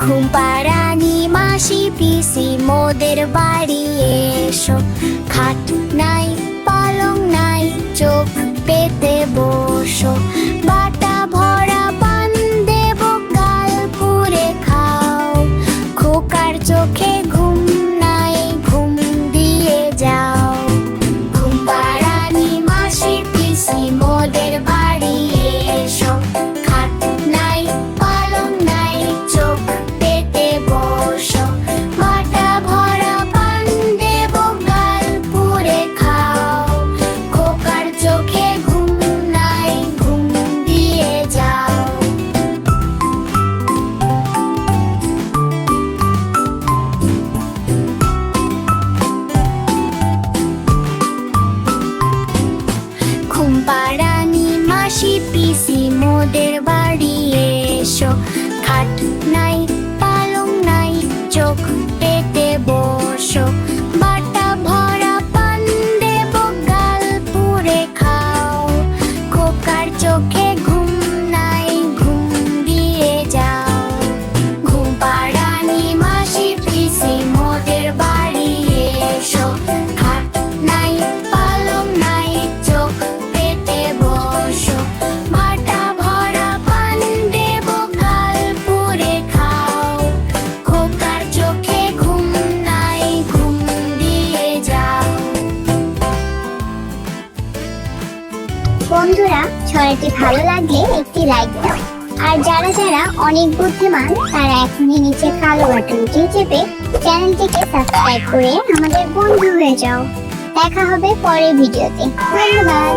ঘুম পাড়ানি মাসি পিসি মোদের বাড়ি এসো। খাট নাই পালং নাই চোখ পেতে বসো। বাটা ভরা পান দেব গাল পুড়ে খাও। খোকার চোখে ঘুম নাই ঘুম দিয়ে যাও। ঘুম পাড়ানি মাসি পিসি মোদের বাড়ি এসো। খাট নাই পালং নাই চোখ পেতে বসো। বাটা ভরা পান দেব গাল পুড়ে খাও। খোকার চোখে ঘুম নাই ঘুম দিয়ে যাও। ঘুম পাড়ানি মাসি পিসি মোদের বাড়ি এসো। খাট নাই পালং নাই চোখ পেতে বসো। বাটা ভরা পান দেব গাল পুড়ে খাও। খোকার চোখে ঘুম নাই ঘুম দিয়ে যাও। ঘুম পাড়ানি মাসি পিসি মোদের বাড়ি এসো। খাট নাই পালং নাই চোখ পেতে বসো। বাটা ভরা পান দেব গাল পুড়ে খাও। খোকার চোখে ঘুম নাই ঘুম দিয়ে যাও। বন্ধুরা, ছড়াটি ভালো লাগলে একটি লাইক দাও। আর যারা যারা অনেক বুদ্ধিমান তারা এখনই নিচে কালো বাটনটি চেপে চ্যানেলটিকে সাবস্ক্রাইব করে আমাদের বন্ধু হয়ে যাও। দেখা হবে পরের ভিডিওতে। ধন্যবাদ।